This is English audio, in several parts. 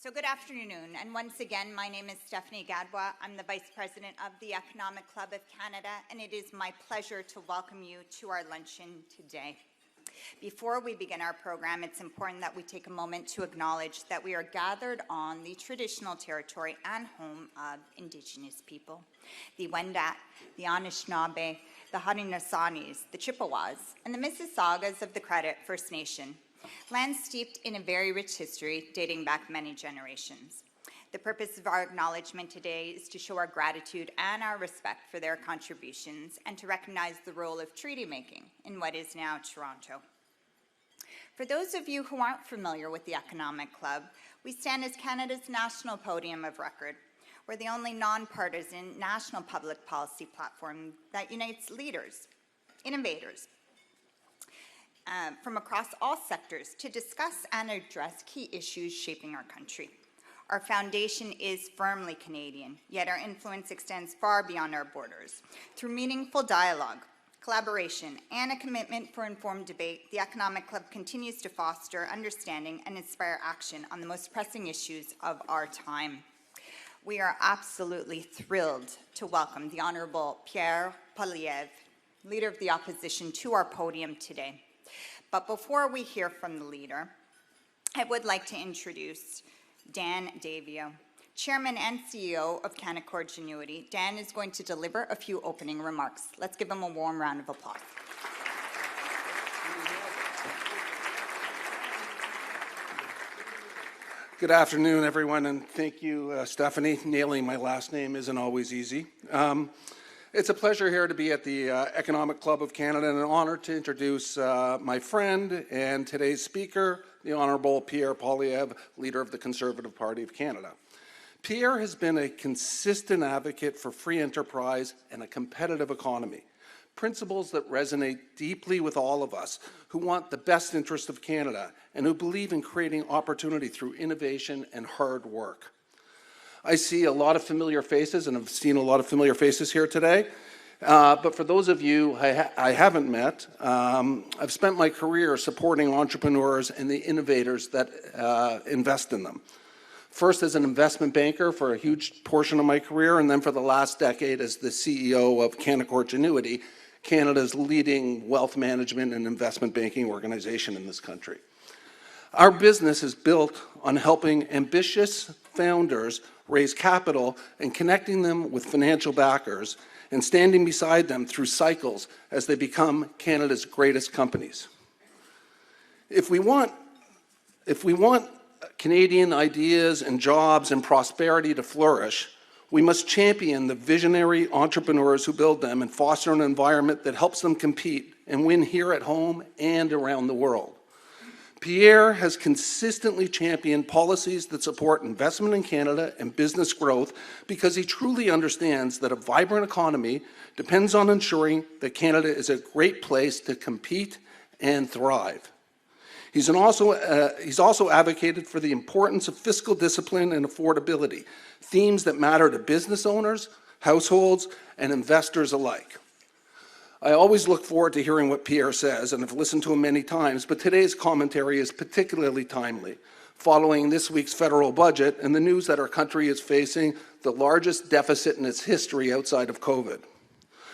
So good afternoon, and once again, my name is Stephanie Gadbois. I'm the Vice President of the Economic Club of Canada, and it is my pleasure to welcome you to our luncheon today. Before we begin our program, it's important that we take a moment to acknowledge that we are gathered on the traditional territory and home of Indigenous people, the Wendat, the Anishinaabe, the Haudenosaunee, the Chippewas, and the Mississaugas of the Credit First Nation. Land steeped in a very rich history dating back many generations. The purpose of our acknowledgement today is to show our gratitude and our respect for their contributions and to recognize the role of treaty making in what is now Toronto. For those of you who aren't familiar with the Economic Club, we stand as Canada's national podium of record. We're the only nonpartisan national public policy platform that unites leaders, innovators, from across all sectors to discuss and address key issues shaping our country. Our foundation is firmly Canadian, yet our influence extends far beyond our borders. Through meaningful dialogue, collaboration, and a commitment for informed debate, the Economic Club continues to foster understanding and inspire action on the most pressing issues of our time. We are absolutely thrilled to welcome the Honourable Pierre Poilievre, Leader of the Opposition, to our podium today. But before we hear from the leader, I would like to introduce Dan Daviau, Chairman and CEO of Canaccord Genuity. Dan is going to deliver a few opening remarks. Let's give him a warm round of applause. Good afternoon, everyone, and thank you, Stephanie. Nailing my last name isn't always easy. It's a pleasure here to be at the Economic Club of Canada and an honor to introduce my friend and today's speaker, the Honourable Pierre Poilievre, Leader of the Conservative Party of Canada. Pierre has been a consistent advocate for free enterprise and a competitive economy, principles that resonate deeply with all of us who want the best interest of Canada and who believe in creating opportunity through innovation and hard work. I see a lot of familiar faces, and I've seen a lot of familiar faces here today. But for those of you I haven't met, I've spent my career supporting entrepreneurs and the innovators that invest in them. First as an investment banker for a huge portion of my career, and then for the last decade as the CEO of Canaccord Genuity, Canada's leading wealth management and investment banking organization in this country. Our business is built on helping ambitious founders raise capital and connecting them with financial backers and standing beside them through cycles as they become Canada's greatest companies. If we want Canadian ideas and jobs and prosperity to flourish, we must champion the visionary entrepreneurs who build them and foster an environment that helps them compete and win here at home and around the world. Pierre has consistently championed policies that support investment in Canada and business growth because he truly understands that a vibrant economy depends on ensuring that Canada is a great place to compete and thrive. He's also advocated for the importance of fiscal discipline and affordability, themes that matter to business owners, households, and investors alike. I always look forward to hearing what Pierre says, and I've listened to him many times, but today's commentary is particularly timely, following this week's federal budget and the news that our country is facing the largest deficit in its history outside of COVID.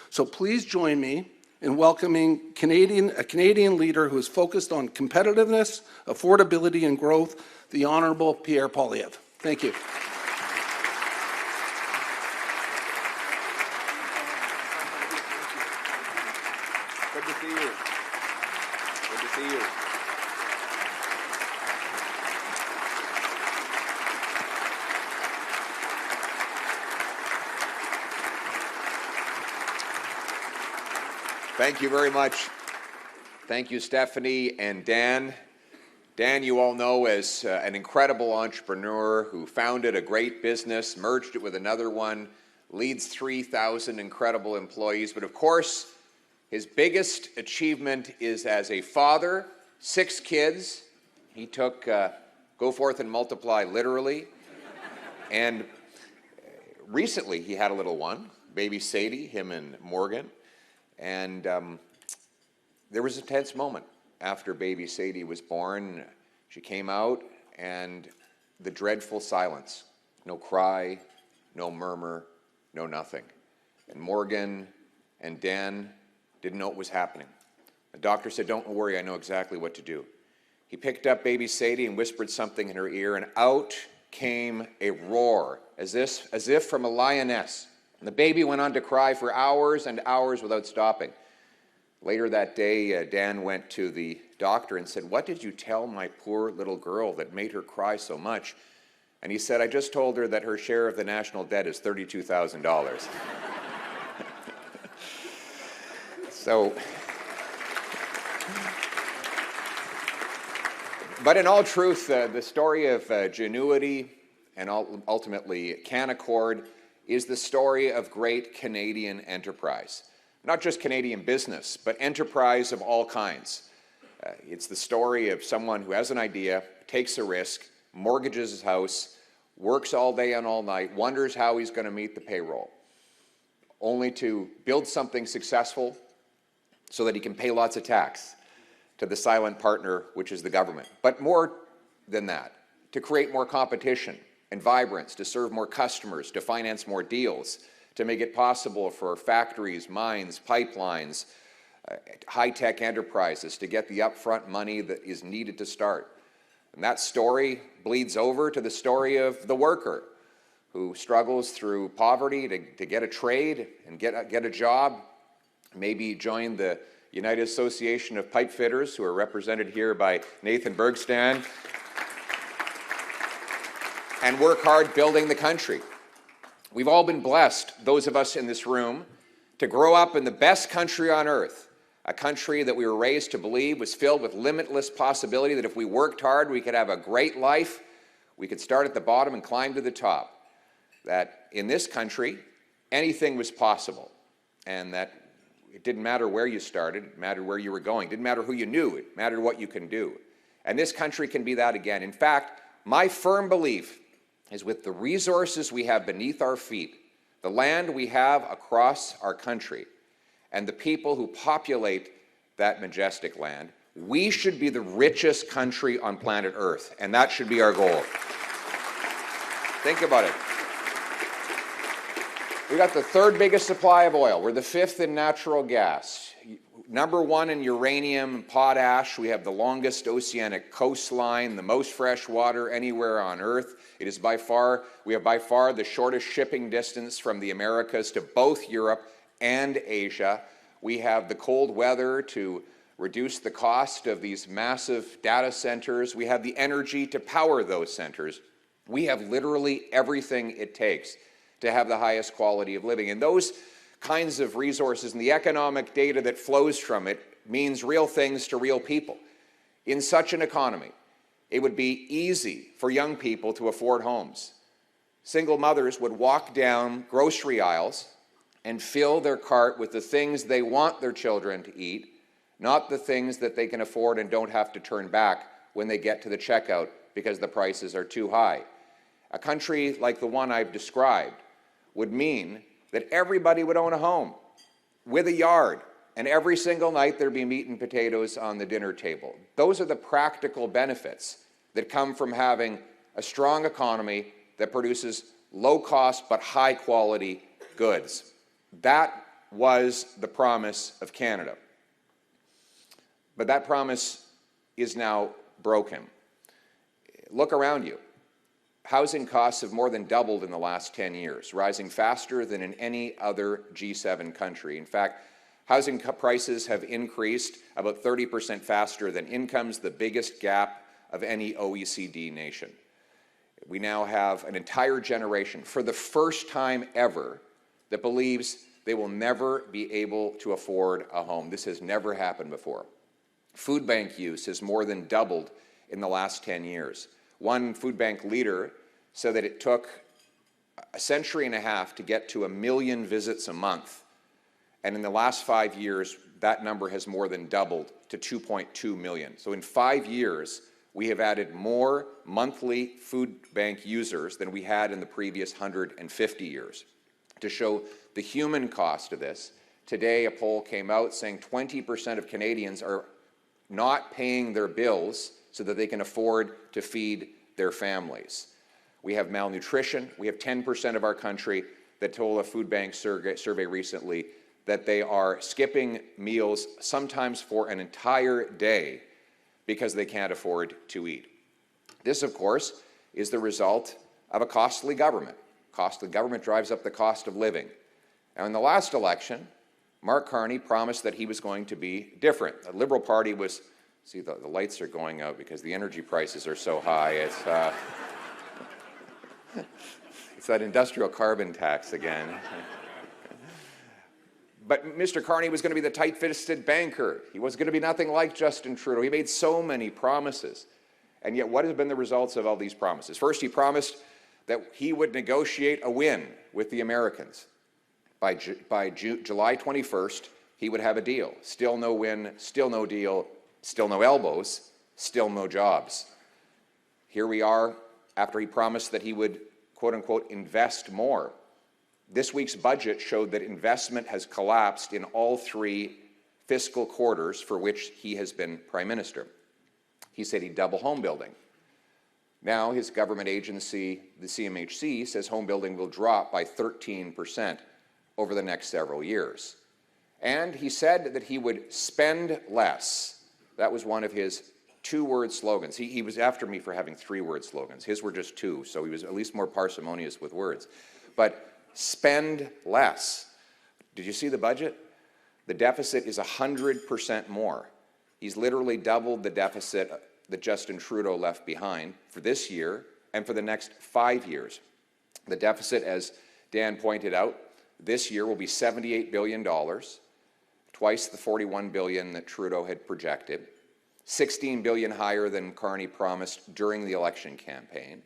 So please join me in welcoming a Canadian leader who is focused on competitiveness, affordability, and growth, the Honourable Pierre Poilievre. Thank you. Good to see you. Good to see you. Thank you very much. Thank you, Stephanie and Dan. Dan, you all know as an incredible entrepreneur who founded a great business, merged it with another one, leads 3,000 incredible employees, but of course, his biggest achievement is as a father, 6 kids. He took go forth and multiply literally. And recently he had a little one, baby Sadie, him and Morgan. And there was a tense moment after baby Sadie was born. She came out and the dreadful silence. No cry, no murmur, no nothing. And Morgan and Dan didn't know what was happening. The doctor said, "Don't worry, I know exactly what to do." He picked up baby Sadie and whispered something in her ear, and out came a roar, as if from a lioness. And the baby went on to cry for hours and hours without stopping. Later that day, Dan went to the doctor and said, "What did you tell my poor little girl that made her cry so much?" And he said, "I just told her that her share of the national debt is $32,000. So, but in all truth, the story of Genuity and ultimately Canaccord is the story of great Canadian enterprise. Not just Canadian business, but enterprise of all kinds. It's the story of someone who has an idea, takes a risk, mortgages his house, works all day and all night, wonders how he's going to meet the payroll, only to build something successful so that he can pay lots of tax to the silent partner, which is the government. But more than that, to create more competition and vibrance, to serve more customers, to finance more deals, to make it possible for factories, mines, pipelines, high-tech enterprises to get the upfront money that is needed to start. And that story bleeds over to the story of the worker who struggles through poverty to get a trade and get a job, maybe join the United Association of Pipe Fitters, who are represented here by Nathan Bergstand, and work hard building the country. We've all been blessed, those of us in this room, to grow up in the best country on earth, a country that we were raised to believe was filled with limitless possibility, that if we worked hard, we could have a great life, we could start at the bottom and climb to the top, that in this country, anything was possible, and that it didn't matter where you started, it mattered where you were going, it didn't matter who you knew, it mattered what you can do. And this country can be that again. In fact, my firm belief is with the resources we have beneath our feet, the land we have across our country, and the people who populate that majestic land, we should be the richest country on planet Earth, and that should be our goal. Think about it. We got the third biggest supply of oil. We're the fifth in natural gas. Number one in uranium and potash. We have the longest oceanic coastline, the most fresh water anywhere on Earth. We have by far the shortest shipping distance from the Americas to both Europe and Asia. We have the cold weather to reduce the cost of these massive data centers. We have the energy to power those centers. We have literally everything it takes to have the highest quality of living. And those kinds of resources and the economic data that flows from it means real things to real people. In such an economy, it would be easy for young people to afford homes. Single mothers would walk down grocery aisles and fill their cart with the things they want their children to eat, not the things that they can afford and don't have to turn back when they get to the checkout because the prices are too high. A country like the one I've described would mean that everybody would own a home with a yard, and every single night there'd be meat and potatoes on the dinner table. Those are the practical benefits that come from having a strong economy that produces low-cost but high-quality goods. That was the promise of Canada. But that promise is now broken. Look around you. Housing costs have more than doubled in the last 10 years, rising faster than in any other G7 country. In fact, housing prices have increased about 30% faster than incomes, the biggest gap of any OECD nation. We now have an entire generation, for the first time ever, that believes they will never be able to afford a home. This has never happened before. Food bank use has more than doubled in the last 10 years. One food bank leader said that it took a century and a half to get to 1 million visits a month. And in the last 5 years, that number has more than doubled to 2.2 million. So in 5 years, we have added more monthly food bank users than we had in the previous 150 years. To show the human cost of this, today a poll came out saying 20% of Canadians are not paying their bills so that they can afford to feed their families. We have malnutrition. We have 10% of our country that told a food bank survey recently that they are skipping meals sometimes for an entire day because they can't afford to eat. This, of course, is the result of a costly government. Costly government drives up the cost of living. And in the last election, Mark Carney promised that he was going to be different. The Liberal Party was, see, the lights are going out because the energy prices are so high. It's that industrial carbon tax again. But Mr. Carney was going to be the tight-fisted banker. He was going to be nothing like Justin Trudeau. He made so many promises. And yet, what have been the results of all these promises? First, he promised that he would negotiate a win with the Americans. By July 21st, he would have a deal. Still no win, still no deal, still no elbows, still no jobs. Here we are after he promised that he would, quote-unquote, invest more. This week's budget showed that investment has collapsed in all 3 fiscal quarters for which he has been Prime Minister. He said he'd double home building. Now his government agency, the CMHC, says home building will drop by 13% over the next several years. And he said that he would spend less. That was one of his 2-word slogans. He was after me for having 3-word slogans. His were just 2, so he was at least more parsimonious with words. But spend less. Did you see the budget? The deficit is 100% more. He's literally doubled the deficit that Justin Trudeau left behind for this year and for the next 5 years. The deficit, as Dan pointed out, this year will be $78 billion, twice the $41 billion that Trudeau had projected, $16 billion higher than Carney promised during the election campaign.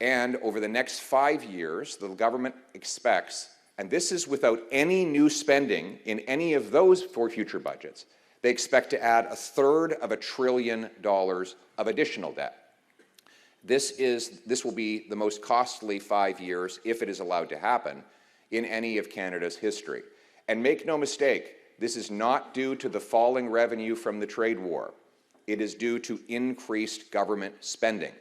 And over the next 5 years, the government expects, and this is without any new spending in any of those 4 future budgets, they expect to add $1/3 of $1 trillion of additional debt. This will be the most costly 5 years, if it is allowed to happen, in any of Canada's history. And make no mistake, this is not due to the falling revenue from the trade war. It is due to increased government spending.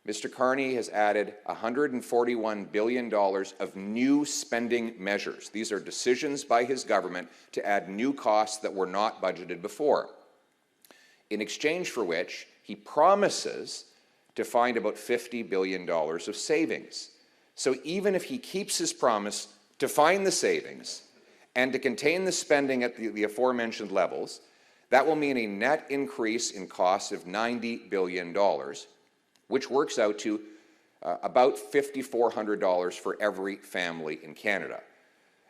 Mr. Carney has added $141 billion of new spending measures. These are decisions by his government to add new costs that were not budgeted before, in exchange for which he promises to find about $50 billion of savings. So even if he keeps his promise to find the savings and to contain the spending at the aforementioned levels, that will mean a net increase in costs of $90 billion, which works out to about $5,400 for every family in Canada.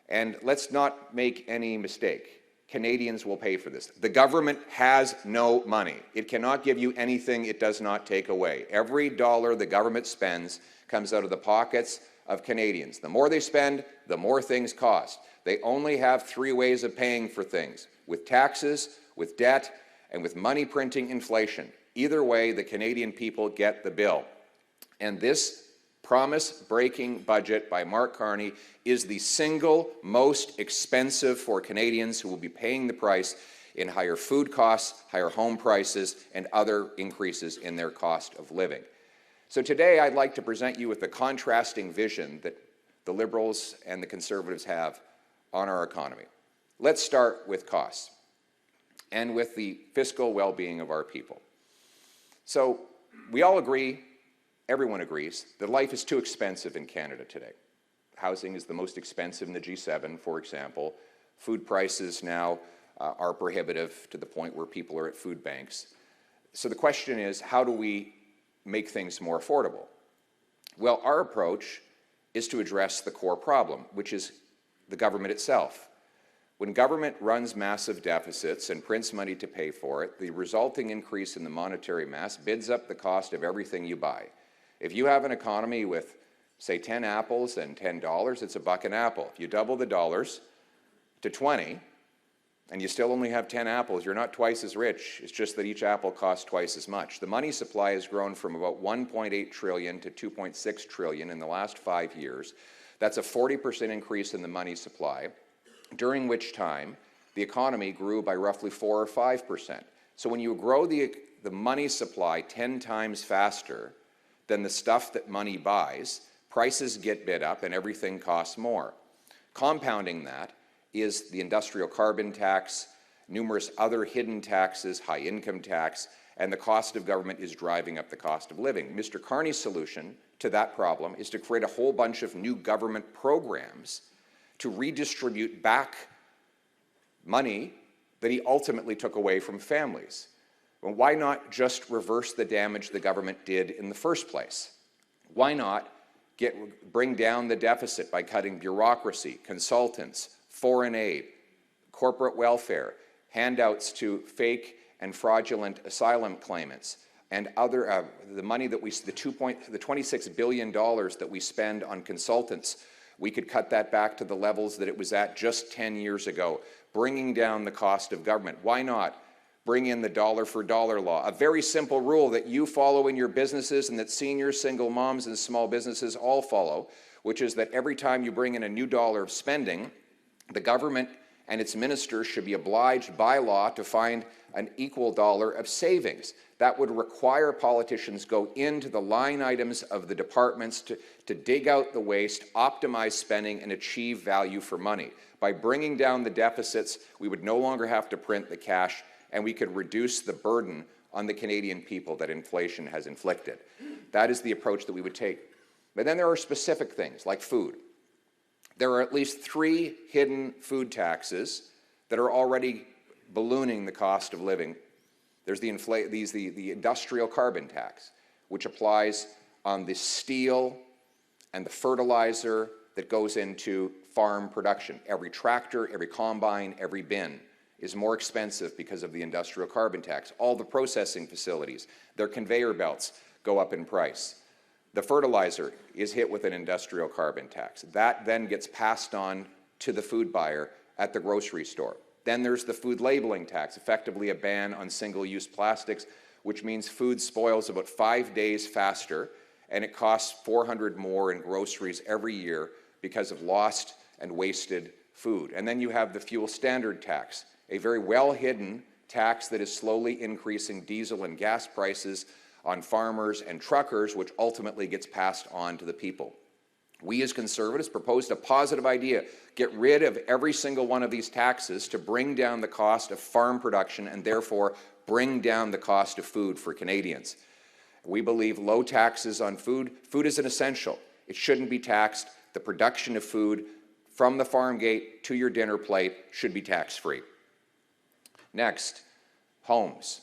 And let's not make any mistake. Canadians will pay for this. The government has no money. It cannot give you anything it does not take away. Every dollar the government spends comes out of the pockets of Canadians. The more they spend, the more things cost. They only have 3 ways of paying for things: with taxes, with debt, and with money printing inflation. Either way, the Canadian people get the bill. And this promise-breaking budget by Mark Carney is the single most expensive for Canadians, who will be paying the price in higher food costs, higher home prices, and other increases in their cost of living. So today, I'd like to present you with the contrasting vision that the Liberals and the Conservatives have on our economy. Let's start with costs and with the fiscal well-being of our people. So we all agree, everyone agrees, that life is too expensive in Canada today. Housing is the most expensive in the G7, for example. Food prices now are prohibitive to the point where people are at food banks. So the question is, how do we make things more affordable? Well, our approach is to address the core problem, which is the government itself. When government runs massive deficits and prints money to pay for it, the resulting increase in the monetary mass bids up the cost of everything you buy. If you have an economy with, say, 10 apples and $10, it's $1 an apple. If you double the dollars to 20, and you still only have 10 apples, you're not twice as rich. It's just that each apple costs twice as much. The money supply has grown from about $1.8 trillion to $2.6 trillion in the last 5 years. That's a 40% increase in the money supply, during which time the economy grew by roughly 4 or 5%. So when you grow the money supply 10 times faster than the stuff that money buys, prices get bid up and everything costs more. Compounding that is the industrial carbon tax, numerous other hidden taxes, high income tax, and the cost of government is driving up the cost of living. Mr. Carney's solution to that problem is to create a whole bunch of new government programs to redistribute back money that he ultimately took away from families. Well, why not just reverse the damage the government did in the first place? Why not bring down the deficit by cutting bureaucracy, consultants, foreign aid, corporate welfare, handouts to fake and fraudulent asylum claimants, and other the money that the $26 billion that we spend on consultants, we could cut that back to the levels that it was at just 10 years ago, bringing down the cost of government. Why not bring in the dollar for dollar law, a very simple rule that you follow in your businesses and that seniors, single moms, and small businesses all follow, which is that every time you bring in a new dollar of spending, the government and its ministers should be obliged by law to find an equal dollar of savings. That would require politicians go into the line items of the departments to dig out the waste, optimize spending, and achieve value for money. By bringing down the deficits, we would no longer have to print the cash, and we could reduce the burden on the Canadian people that inflation has inflicted. That is the approach that we would take. But then there are specific things like food. There are at least 3 hidden food taxes that are already ballooning the cost of living. There's the industrial carbon tax, which applies on the steel and the fertilizer that goes into farm production. Every tractor, every combine, every bin is more expensive because of the industrial carbon tax. All the processing facilities, their conveyor belts go up in price. The fertilizer is hit with an industrial carbon tax. That then gets passed on to the food buyer at the grocery store. Then there's the food labeling tax, effectively a ban on single-use plastics, which means food spoils about 5 days faster, and it costs $400 more in groceries every year because of lost and wasted food. And then you have the fuel standard tax, a very well-hidden tax that is slowly increasing diesel and gas prices on farmers and truckers, which ultimately gets passed on to the people. We as Conservatives proposed a positive idea: get rid of every single one of these taxes to bring down the cost of farm production and therefore bring down the cost of food for Canadians. We believe low taxes on food. Food is an essential. It shouldn't be taxed. The production of food from the farm gate to your dinner plate should be tax-free. Next, homes.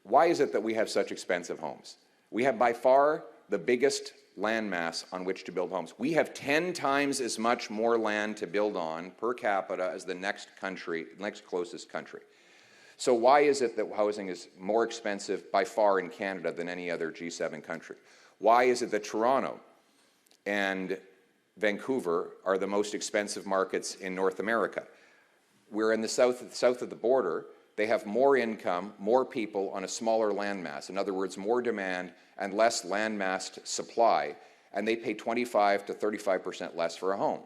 Why is it that we have such expensive homes? We have by far the biggest land mass on which to build homes. We have 10 times as much more land to build on per capita as the next closest country. So why is it that housing is more expensive by far in Canada than any other G7 country? Why is it that Toronto and Vancouver are the most expensive markets in North America? We're in the south of the border. They have more income, more people on a smaller landmass. In other words, more demand and less landmassed supply, and they pay 25 to 35% less for a home.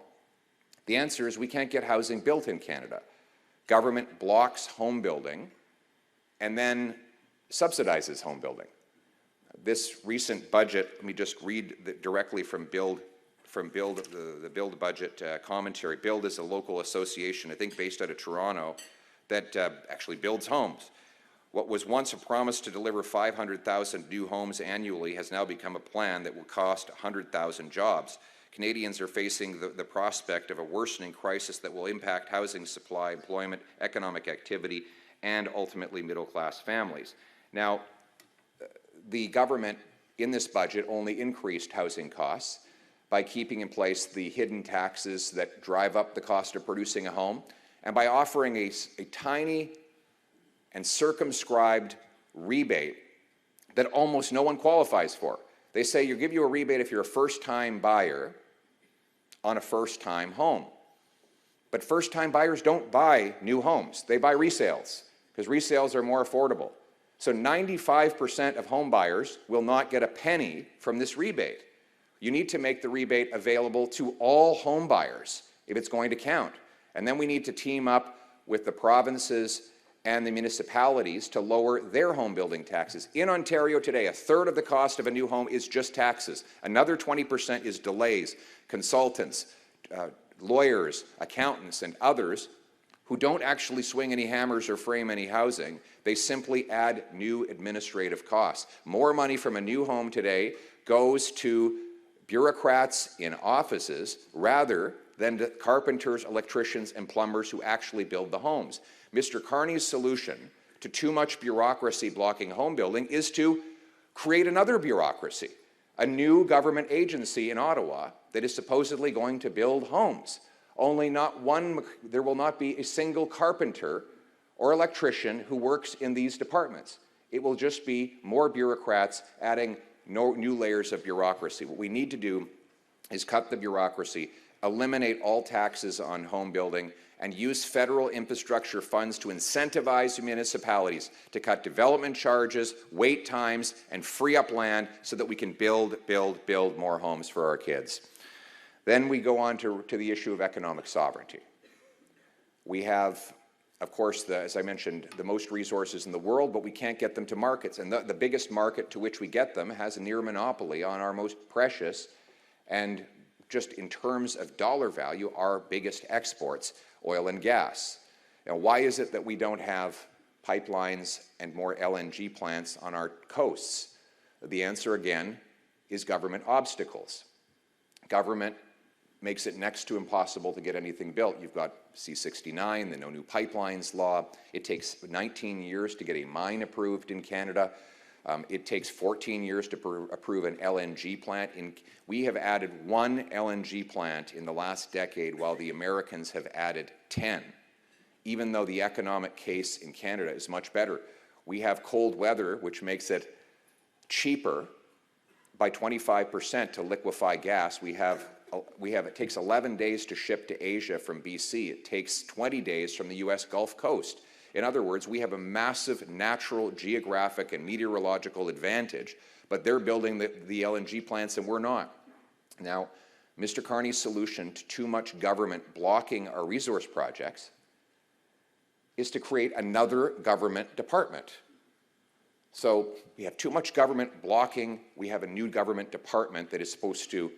The answer is we can't get housing built in Canada. Government blocks home building and then subsidizes home building. This recent budget, let me just read directly from Build, the Build budget commentary. Build is a local association, I think based out of Toronto, that actually builds homes. What was once a promise to deliver 500,000 new homes annually has now become a plan that will cost 100,000 jobs. Canadians are facing the prospect of a worsening crisis that will impact housing supply, employment, economic activity, and ultimately middle-class families. Now, the government in this budget only increased housing costs by keeping in place the hidden taxes that drive up the cost of producing a home, and by offering a tiny and circumscribed rebate that almost no one qualifies for. They say you give you a rebate if you're a first-time buyer on a first-time home. But first-time buyers don't buy new homes. They buy resales, because resales are more affordable. So 95% of home buyers will not get a penny from this rebate. You need to make the rebate available to all home buyers if it's going to count. And then we need to team up with the provinces and the municipalities to lower their home building taxes. In Ontario today, a third of the cost of a new home is just taxes. Another 20% is delays, consultants, lawyers, accountants, and others who don't actually swing any hammers or frame any housing. They simply add new administrative costs. More money from a new home today goes to bureaucrats in offices rather than to carpenters, electricians, and plumbers who actually build the homes. Mr. Carney's solution to too much bureaucracy blocking home building is to create another bureaucracy, a new government agency in Ottawa that is supposedly going to build homes. Only there will not be a single carpenter or electrician who works in these departments. It will just be more bureaucrats adding new layers of bureaucracy. What we need to do is cut the bureaucracy, eliminate all taxes on home building, and use federal infrastructure funds to incentivize municipalities to cut development charges, wait times, and free up land so that we can build more homes for our kids. Then we go on to the issue of economic sovereignty. We have, of course, as I mentioned, the most resources in the world, but we can't get them to markets. And the biggest market to which we get them has a near monopoly on our most precious and, just in terms of dollar value, our biggest exports, oil and gas. Now, why is it that we don't have pipelines and more LNG plants on our coasts? The answer, again, is government obstacles. Government makes it next to impossible to get anything built. You've got C-69, the No New Pipelines law. It takes 19 years to get a mine approved in Canada. It takes 14 years to approve an LNG plant. We have added one LNG plant in the last decade, while the Americans have added 10, even though the economic case in Canada is much better. We have cold weather, which makes it cheaper by 25% to liquefy gas. It takes 11 days to ship to Asia from BC. It takes 20 days from the US Gulf Coast. In other words, we have a massive natural, geographic, and meteorological advantage, but they're building the LNG plants and we're not. Now, Mr. Carney's solution to too much government blocking our resource projects is to create another government department. So we have too much government blocking. We have a new government department that is supposed to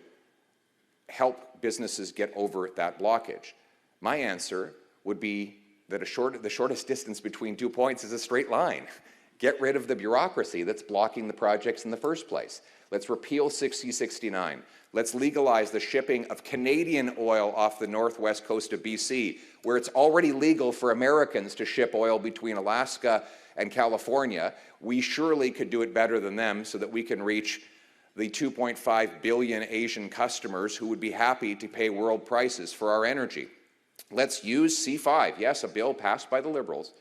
help businesses get over that blockage. My answer would be that the shortest distance between 2 points is a straight line. Get rid of the bureaucracy that's blocking the projects in the first place. Let's repeal 6069. Let's legalize the shipping of Canadian oil off the northwest coast of BC, where it's already legal for Americans to ship oil between Alaska and California. We surely could do it better than them so that we can reach the 2.5 billion Asian customers who would be happy to pay world prices for our energy. Let's use C5, yes, a bill passed by the Liberals,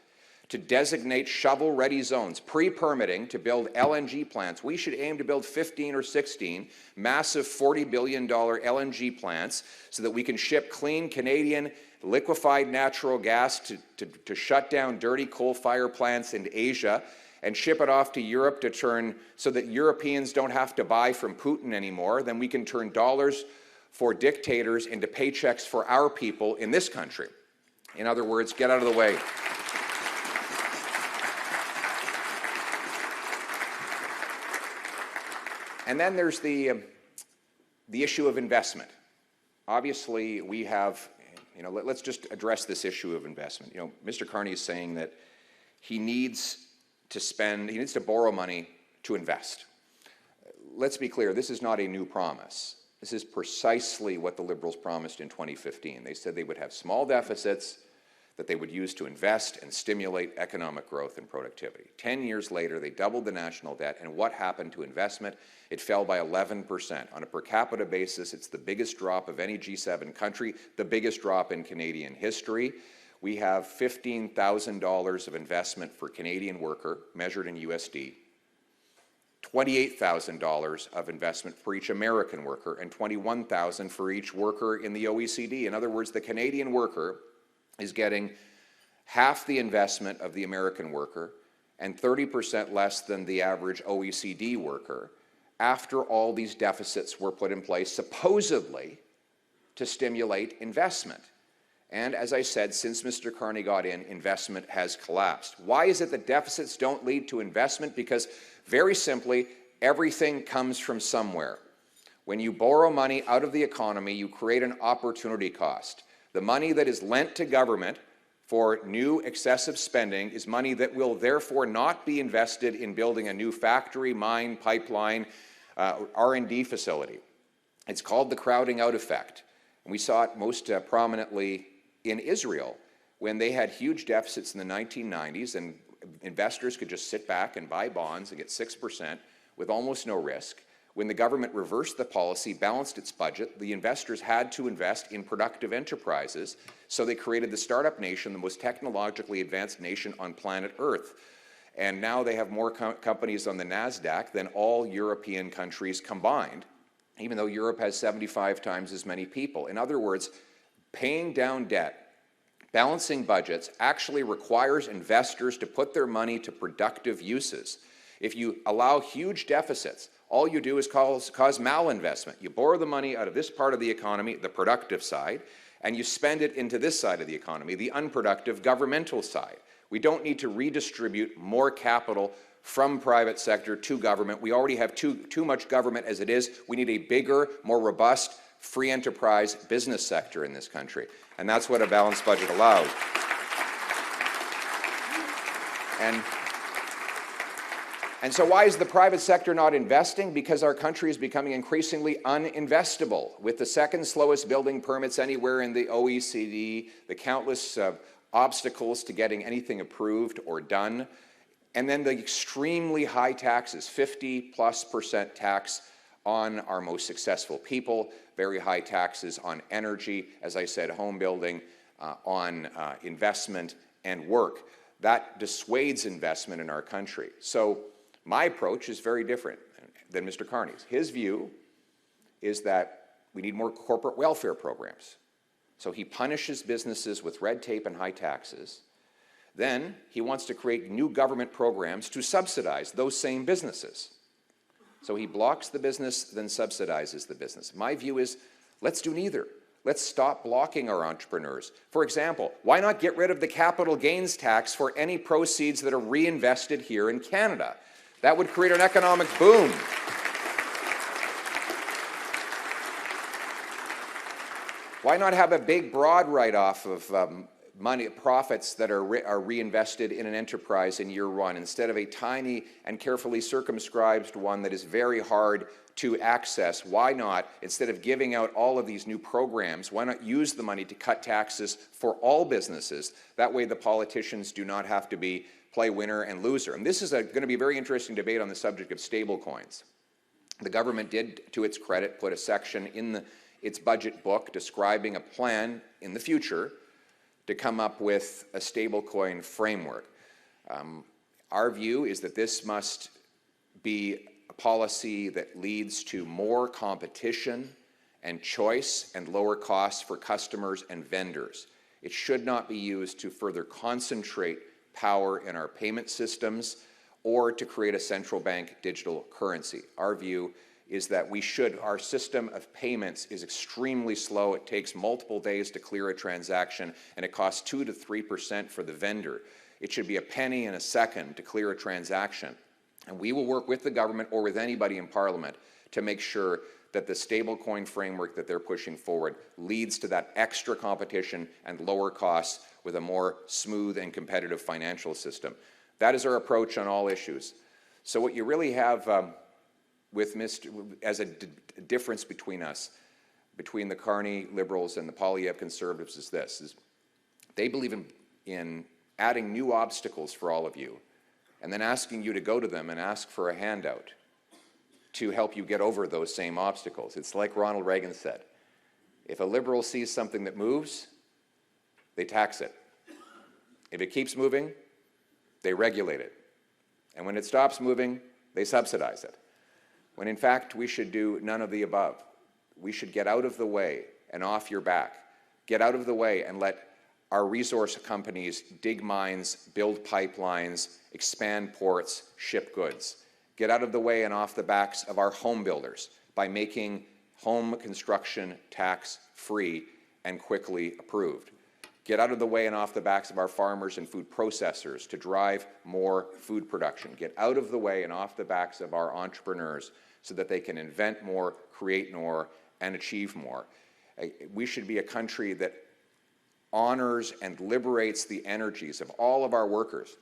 to designate shovel-ready zones, pre-permitting to build LNG plants. We should aim to build 15 or 16 massive $40 billion LNG plants so that we can ship clean Canadian liquefied natural gas to shut down dirty coal-fired plants in Asia and ship it off to Europe to turn so that Europeans don't have to buy from Putin anymore. Then we can turn dollars for dictators into paychecks for our people in this country. In other words, get out of the way. And then there's the issue of investment. Obviously, we have, let's just address this issue of investment. Mr. Carney is saying that he needs to borrow money to invest. Let's be clear, this is not a new promise. This is precisely what the Liberals promised in 2015. They said they would have small deficits that they would use to invest and stimulate economic growth and productivity. 10 years later, they doubled the national debt, and what happened to investment? It fell by 11%. On a per capita basis, it's the biggest drop of any G7 country, the biggest drop in Canadian history. We have $15,000 of investment for Canadian worker, measured in USD, $28,000 of investment for each American worker, and $21,000 for each worker in the OECD. In other words, the Canadian worker is getting half the investment of the American worker and 30% less than the average OECD worker after all these deficits were put in place, supposedly to stimulate investment. And as I said, since Mr. Carney got in, investment has collapsed. Why is it that deficits don't lead to investment? Because very simply, everything comes from somewhere. When you borrow money out of the economy, you create an opportunity cost. The money that is lent to government for new excessive spending is money that will therefore not be invested in building a new factory, mine, pipeline, R&D facility. It's called the crowding out effect. And we saw it most prominently in Israel when they had huge deficits in the 1990s and investors could just sit back and buy bonds and get 6% with almost no risk. When the government reversed the policy, balanced its budget, the investors had to invest in productive enterprises, so they created the startup nation, the most technologically advanced nation on planet Earth. And now they have more companies on the NASDAQ than all European countries combined, even though Europe has 75 times as many people. In other words, paying down debt, balancing budgets actually requires investors to put their money to productive uses. If you allow huge deficits, all you do is cause malinvestment. You borrow the money out of this part of the economy, the productive side, and you spend it into this side of the economy, the unproductive governmental side. We don't need to redistribute more capital from private sector to government. We already have too much government as it is. We need a bigger, more robust, free enterprise business sector in this country. And that's what a balanced budget allows. And so why is the private sector not investing? Because our country is becoming increasingly uninvestable, with the second slowest building permits anywhere in the OECD, the countless obstacles to getting anything approved or done, and then the extremely high taxes, 50+% tax on our most successful people, very high taxes on energy, as I said, home building, on investment and work. That dissuades investment in our country. So my approach is very different than Mr. Carney's. His view is that we need more corporate welfare programs. So he punishes businesses with red tape and high taxes. Then he wants to create new government programs to subsidize those same businesses. So he blocks the business, then subsidizes the business. My view is, let's do neither. Let's stop blocking our entrepreneurs. For example, why not get rid of the capital gains tax for any proceeds that are reinvested here in Canada? That would create an economic boom. Why not have a big, broad write-off of money, profits that are reinvested in an enterprise in year one, instead of a tiny and carefully circumscribed one that is very hard to access? Why not, instead of giving out all of these new programs, why not use the money to cut taxes for all businesses? That way the politicians do not have to play winner and loser. And this is going to be a very interesting debate on the subject of stablecoins. The government did, to its credit, put a section in its budget book describing a plan in the future to come up with a stablecoin framework. Our view is that this must be a policy that leads to more competition and choice and lower costs for customers and vendors. It should not be used to further concentrate power in our payment systems or to create a central bank digital currency. Our view is that our system of payments is extremely slow. It takes multiple days to clear a transaction, and it costs 2 to 3% for the vendor. It should be a penny in a second to clear a transaction. And we will work with the government or with anybody in Parliament to make sure that the stablecoin framework that they're pushing forward leads to that extra competition and lower costs with a more smooth and competitive financial system. That is our approach on all issues. So what you really have as a difference between us, between the Carney Liberals and the Poilievre Conservatives, is this: they believe in adding new obstacles for all of you, and then asking you to go to them and ask for a handout to help you get over those same obstacles. It's like Ronald Reagan said, if a Liberal sees something that moves, they tax it. If it keeps moving, they regulate it. And when it stops moving, they subsidize it. When in fact we should do none of the above. We should get out of the way and off your back. Get out of the way and let our resource companies dig mines, build pipelines, expand ports, ship goods. Get out of the way and off the backs of our home builders by making home construction tax free and quickly approved. Get out of the way and off the backs of our farmers and food processors to drive more food production. Get out of the way and off the backs of our entrepreneurs so that they can invent more, create more, and achieve more. We should be a country that honors and liberates the energies of all of our workers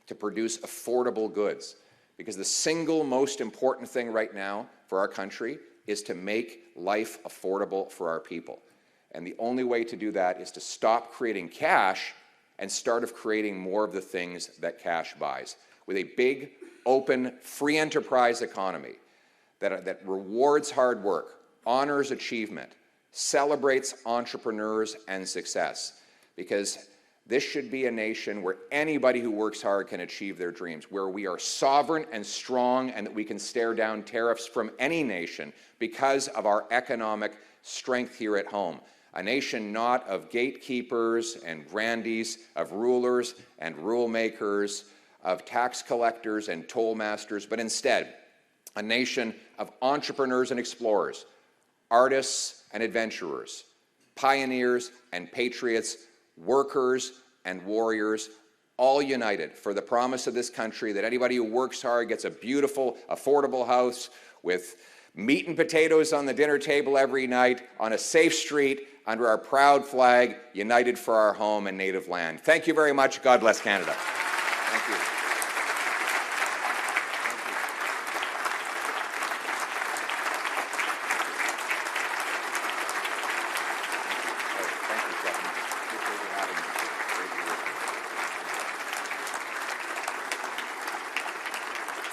to produce affordable goods. Because the single most important thing right now for our country is to make life affordable for our people. And the only way to do that is to stop creating cash and start creating more of the things that cash buys. With a big, open, free enterprise economy that rewards hard work, honors achievement, celebrates entrepreneurs and success. Because this should be a nation where anybody who works hard can achieve their dreams, where we are sovereign and strong and that we can stare down tariffs from any nation because of our economic strength here at home. A nation not of gatekeepers and grandees, of rulers and rule makers, of tax collectors and toll masters, but instead a nation of entrepreneurs and explorers, artists and adventurers, pioneers and patriots, workers and warriors, all united for the promise of this country that anybody who works hard gets a beautiful, affordable house with meat and potatoes on the dinner table every night, on a safe street, under our proud flag, united for our home and native land. Thank you very much. God bless Canada. Thank you.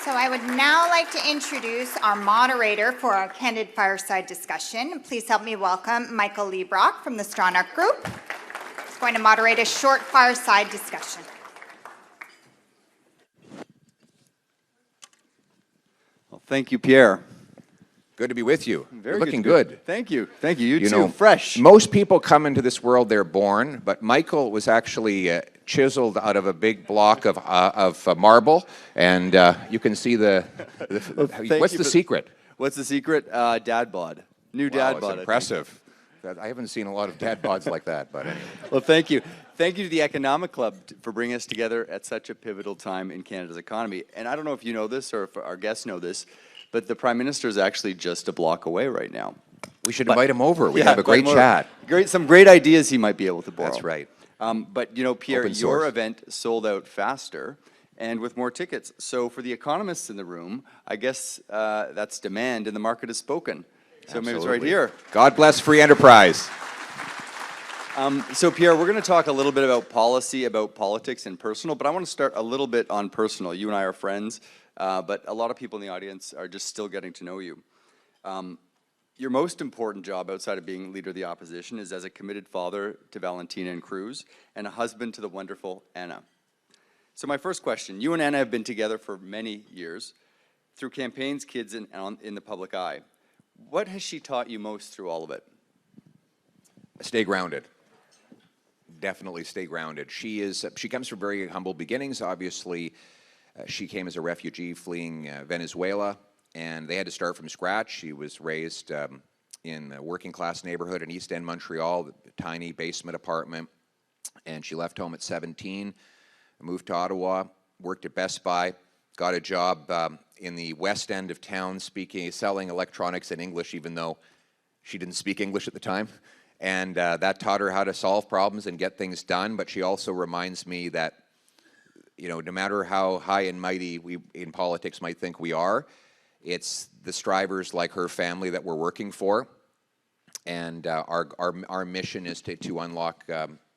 So I would now like to introduce our moderator for our candid fireside discussion. Please help me welcome Michael Liebrock from the Stronach Group. He's going to moderate a short fireside discussion. Well, thank you, Pierre. Good to be with you. Very You're looking good. good. Thank you. Thank you. You too. know, Fresh. Most people come into this world, they're born, but Michael was actually chiseled out of a big block of marble, and you can see what's the secret? What's the secret? Dad bod. New dad Wow, bod. it's impressive. I haven't seen a lot of dad bods like that, but anyway. Well, thank you. Thank you to the Economic Club for bringing us together at such a pivotal time in Canada's economy. And I don't know if you know this or if our guests know this, but the Prime Minister is actually just a block away right now. We should invite him over. We Yeah, have a great chat. Some great ideas he might be able to borrow. That's right. But, you know, Pierre, Open your source. event sold out faster and with more tickets. So for the economists in the room, I guess that's demand and the market has spoken. So maybe it's right Absolutely. here. God bless free enterprise. So Pierre, we're going to talk a little bit about policy, about politics and personal, but I want to start a little bit on personal. You and I are friends, but a lot of people in the audience are just still getting to know you. Your most important job outside of being leader of the opposition is as a committed father to Valentina and Cruz and a husband to the wonderful Anna. So my first question, you and Anna have been together for many years through campaigns, kids, and in the public eye. What has she taught you most through all of it? Stay grounded. Definitely stay grounded. She comes from very humble beginnings. Obviously, she came as a refugee fleeing Venezuela, and they had to start from scratch. She was raised in a working class neighborhood in East End, Montreal, a tiny basement apartment, and she left home at 17, moved to Ottawa, worked at Best Buy, got a job in the West End of town selling electronics in English, even though she didn't speak English at the time. And that taught her how to solve problems and get things done. But she also reminds me that, you know, no matter how high and mighty we in politics might think we are, it's the strivers like her family that we're working for. And our mission is to unlock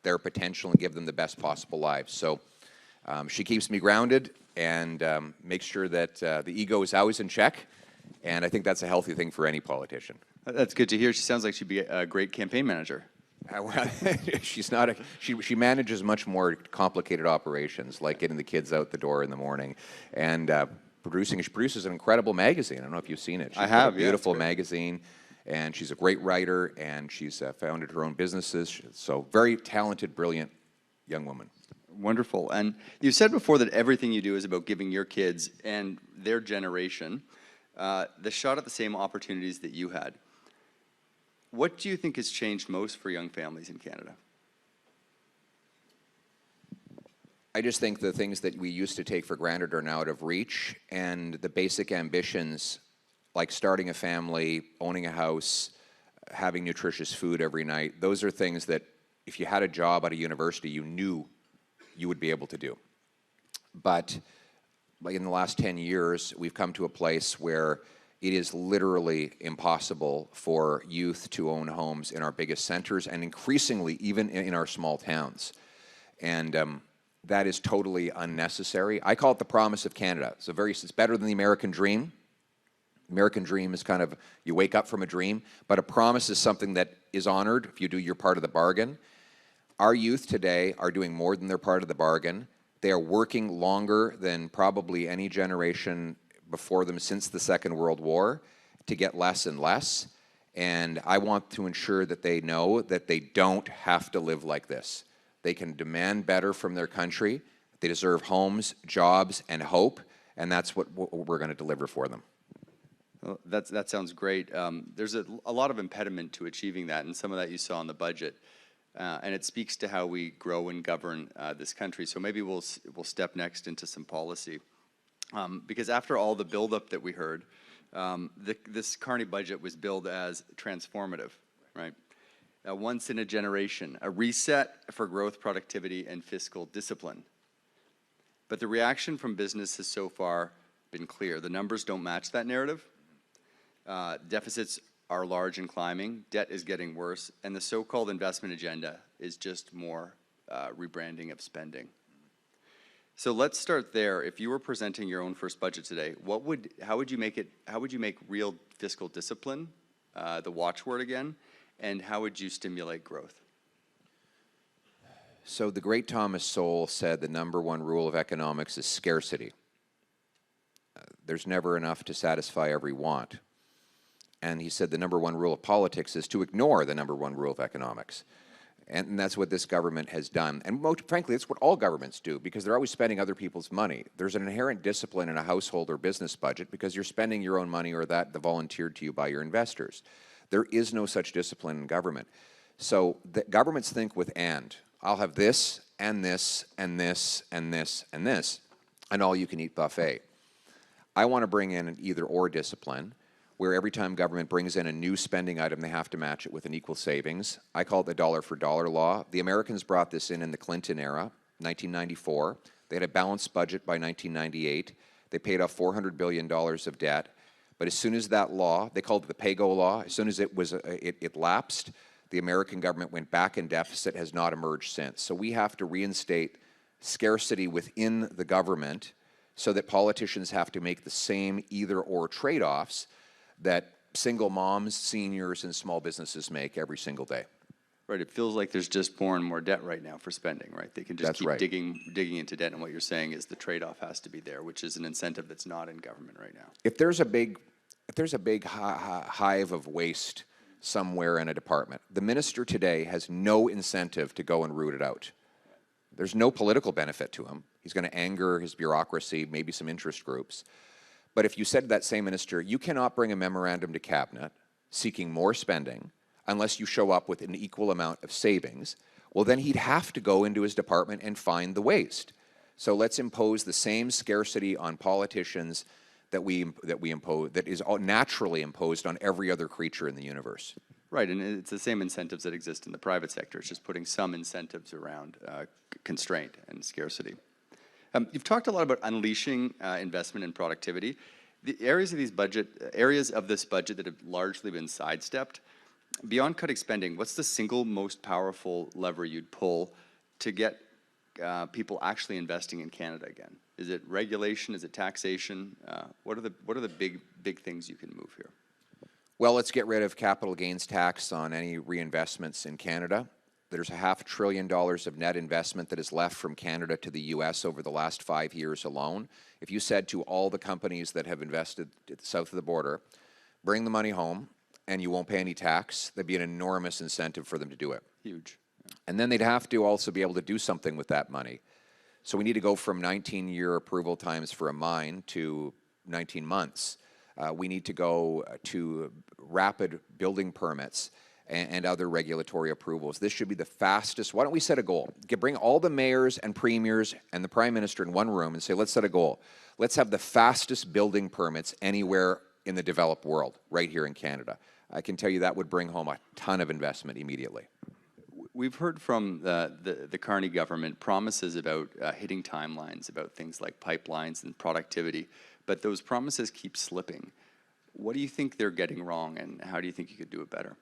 their potential and give them the best possible lives. So she keeps me grounded and makes sure that the ego is always in check. And I think that's a healthy thing for any politician. That's good to hear. She sounds like she'd be a great campaign manager. Well, she's not she manages much more complicated operations, like getting the kids out the door in the morning and she produces an incredible magazine. I don't know if you've seen it. I have, a beautiful yeah, magazine, and she's a great writer, and she's founded her own businesses. So very talented, brilliant young woman. Wonderful. And you said before that everything you do is about giving your kids and their generation the shot at the same opportunities that you had. What do you think has changed most for young families in Canada? I just think the things that we used to take for granted are now out of reach, and the basic ambitions like starting a family, owning a house, having nutritious food every night, those are things that if you had a job at a university, you knew you would be able to do. But like in the last 10 years, we've come to a place where it is literally impossible for youth to own homes in our biggest centers and increasingly even in our small towns. And that is totally unnecessary. I call it the promise of Canada. It's better than the American dream. American dream is kind of, you wake up from a dream, but a promise is something that is honored if you do your part of the bargain. Our youth today are doing more than their part of the bargain. They are working longer than probably any generation before them since the Second World War to get less and less. And I want to ensure that they know that they don't have to live like this. They can demand better from their country. They deserve homes, jobs, and hope, and that's what we're going to deliver for them. Well, that sounds great. There's a lot of impediment to achieving that, and some of that you saw in the budget. And it speaks to how we grow and govern this country. So maybe we'll step next into some policy. Because after all the buildup that we heard, this Carney budget was billed as transformative, right? Once in a generation, a reset for growth, productivity, and fiscal discipline. But the reaction from business has so far been clear. The numbers don't match that narrative. Deficits are large and climbing, debt is getting worse, and the so-called investment agenda is just more rebranding of spending. So let's start there. If you were presenting your own first budget today, how would you make real fiscal discipline the watchword again, and how would you stimulate growth? So the great Thomas Sowell said the number one rule of economics is scarcity. There's never enough to satisfy every want. And he said the number one rule of politics is to ignore the number one rule of economics. And that's what this government has done. And frankly, that's what all governments do, because they're always spending other people's money. There's an inherent discipline in a household or business budget because you're spending your own money or that volunteered to you by your investors. There is no such discipline in government. So the governments think with and. I'll have this, and this, and this, and this, and this, an all-you-can-eat buffet. I want to bring in an either-or discipline, where every time government brings in a new spending item, they have to match it with an equal savings. I call it the dollar-for-dollar law. The Americans brought this in the Clinton era, 1994. They had a balanced budget by 1998. They paid off $400 billion of debt. But as soon as that law, they called it the pay-go law, as soon as it lapsed, the American government went back in deficit, has not emerged since. So we have to reinstate scarcity within the government so that politicians have to make the same either-or trade-offs that single moms, seniors, and small businesses make every single day. Right, it feels like there's just more and more debt right now for spending, right? They can just keep digging into debt, and what you're saying is the trade-off has to be there, which is an incentive that's not in government right now. If there's a big hive of waste somewhere in a department, the minister today has no incentive to go and root it out. There's no political benefit to him. He's going to anger his bureaucracy, maybe some interest groups. But if you said to that same minister, you cannot bring a memorandum to cabinet seeking more spending unless you show up with an equal amount of savings, well, then he'd have to go into his department and find the waste. So let's impose the same scarcity on politicians that is naturally imposed on every other creature in the universe. Right, and it's the same incentives that exist in the private sector. It's just putting some incentives around constraint and scarcity. You've talked a lot about unleashing investment and productivity. The areas of this budget that have largely been sidestepped, beyond cutting spending, what's the single most powerful lever you'd pull to get people actually investing in Canada again? Is it regulation? Is it taxation? What are the big things you can move here? Well, let's get rid of capital gains tax on any reinvestments in Canada. There's $500 billion of net investment that is left from Canada to the U.S. over the last 5 years alone. If you said to all the companies that have invested south of the border, bring the money home and you won't pay any tax, there'd be an enormous incentive for them to do it. Huge. Yeah. And then they'd have to also be able to do something with that money. So we need to go from 19-year approval times for a mine to 19 months. We need to go to rapid building permits. and other regulatory approvals. This should be the fastest. Why don't we set a goal? Bring all the mayors and premiers and the prime minister in one room and say, let's set a goal. Let's have the fastest building permits anywhere in the developed world, right here in Canada. I can tell you that would bring home a ton of investment immediately. We've heard from the Carney government promises about hitting timelines, about things like pipelines and productivity, but those promises keep slipping. What do you think they're getting wrong, and how do you think you could do it better?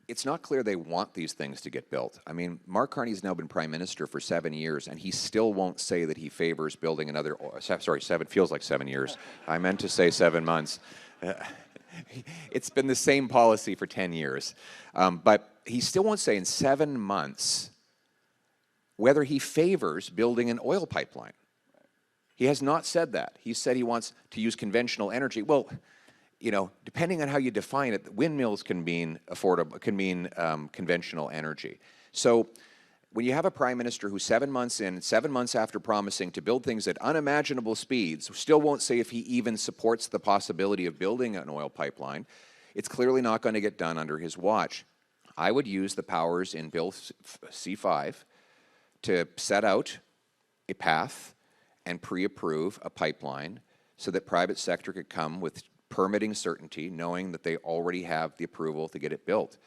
It's not clear they want these things to get built. I mean, Mark Carney's now been prime minister for 7 years, and he still won't say that he favors building another, sorry, feels like 7 years. I meant to say 7 months. It's been the same policy for 10 years. But he still won't say in 7 months whether he favors building an oil pipeline. He has not said that. He said he wants to use conventional energy. Well, you know, depending on how you define it, windmills can mean affordable, can mean conventional energy. So when you have a prime minister who's 7 months in, 7 months after promising to build things at unimaginable speeds, still won't say if he even supports the possibility of building an oil pipeline, it's clearly not going to get done under his watch. I would use the powers in Bill C-5 to set out a path and pre-approve a pipeline so that private sector could come with permitting certainty, knowing that they already have the approval to get it built.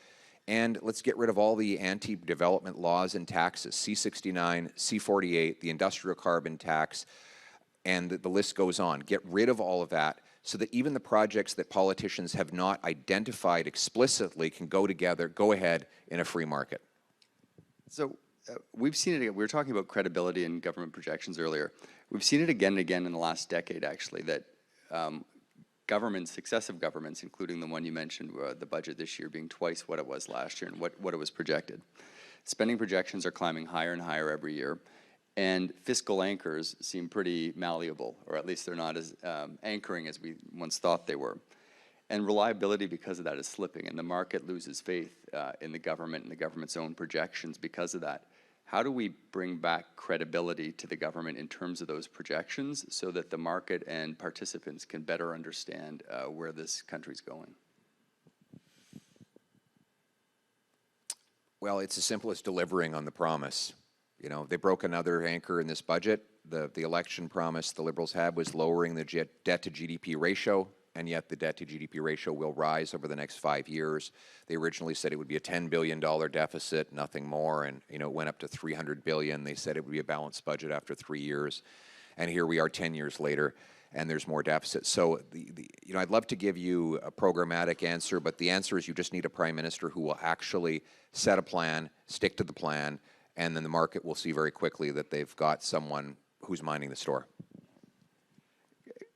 And let's get rid of all the anti-development laws and taxes, C-69, C-48, the industrial carbon tax, and the list goes on. Get rid of all of that so that even the projects that politicians have not identified explicitly can go together, go ahead in a free market. So we've seen it again. We were talking about credibility in government projections earlier. We've seen it again and again in the last decade, actually, that governments, successive governments, including the one you mentioned, the budget this year being twice what it was last year and what it was projected. Spending projections are climbing higher and higher every year, and fiscal anchors seem pretty malleable, or at least they're not as anchoring as we once thought they were. And reliability because of that is slipping, and the market loses faith in the government and the government's own projections because of that. How do we bring back credibility to the government in terms of those projections so that the market and participants can better understand where this country's going? Well, it's as simple as delivering on the promise. You know, they broke another anchor in this budget. The election promise the Liberals had was lowering the debt to GDP ratio, and yet the debt to GDP ratio will rise over the next 5 years. They originally said it would be a $10 billion deficit, nothing more, and you know, it went up to $300 billion. They said it would be a balanced budget after 3 years, and here we are 10 years later, and there's more deficit. So, you know, I'd love to give you a programmatic answer, but the answer is you just need a prime minister who will actually set a plan, stick to the plan, and then the market will see very quickly that they've got someone who's minding the store.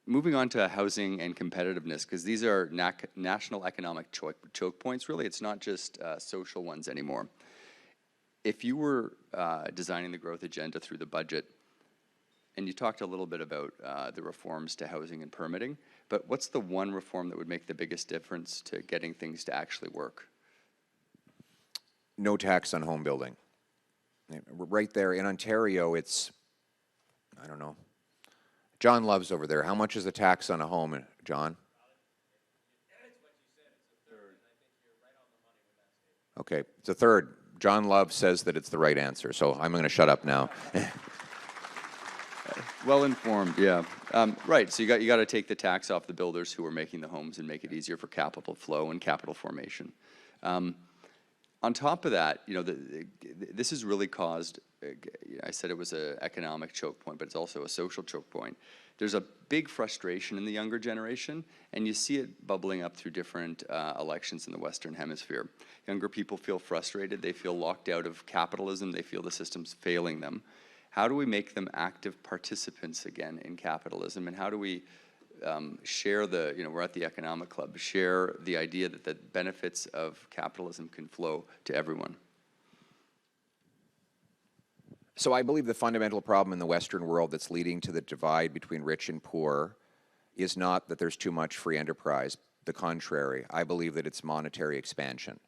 Moving on to housing and competitiveness, because these are national economic choke points, really. It's not just social ones anymore. If you were designing the growth agenda through the budget, and you talked a little bit about the reforms to housing and permitting, but what's the one reform that would make the biggest difference to getting things to actually work? No tax on home building. Right there in Ontario, it's, I don't know. John Love's over there. How much is the tax on a home, John? Okay, it's a third. John Love says that it's the right answer, so I'm going to shut up now. Well informed, yeah. Right, so you got to take the tax off the builders who are making the homes and make it easier for capital flow and capital formation. On top of that, you know, this has really caused, I said it was an economic choke point, but it's also a social choke point. There's a big frustration in the younger generation, and you see it bubbling up through different elections in the Western Hemisphere. Younger people feel frustrated, they feel locked out of capitalism, they feel the system's failing them. How do we make them active participants again in capitalism, and how do we share the, you know, we're at the Economic Club, share the idea that the benefits of capitalism can flow to everyone? So I believe the fundamental problem in the Western world that's leading to the divide between rich and poor is not that there's too much free enterprise. The contrary, I believe that it's monetary expansion.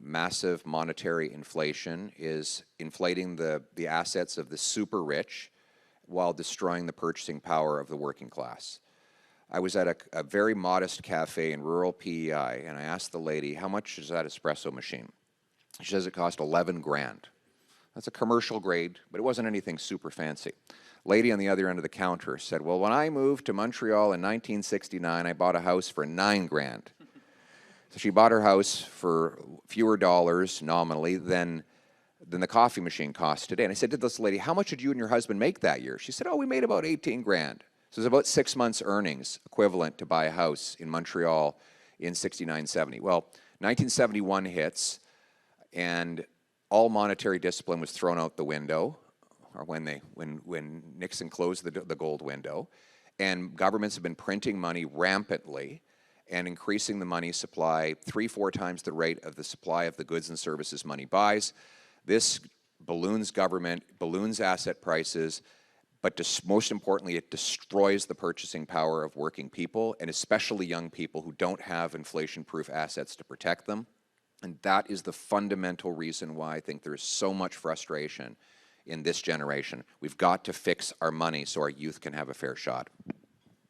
Massive monetary inflation is inflating the assets of the super rich while destroying the purchasing power of the working class. I was at a very modest cafe in rural PEI, and I asked the lady, how much is that espresso machine? She says it cost 11 grand. That's a commercial grade, but it wasn't anything super fancy. Lady on the other end of the counter said, well, when I moved to Montreal in 1969, I bought a house for 9 grand. So she bought her house for fewer dollars nominally than the coffee machine cost today. And I said to this lady, how much did you and your husband make that year? She said, oh, we made about 18 grand. So it was about 6 months' earnings equivalent to buy a house in Montreal in 69, 70. Well, 1971 hits, and all monetary discipline was thrown out the window, or when Nixon closed the gold window, and governments have been printing money rampantly and increasing the money supply 3-4 times the rate of the supply of the goods and services money buys. This balloons government, balloons asset prices, but most importantly, it destroys the purchasing power of working people, and especially young people who don't have inflation-proof assets to protect them. And that is the fundamental reason why I think there's so much frustration in this generation. We've got to fix our money so our youth can have a fair shot.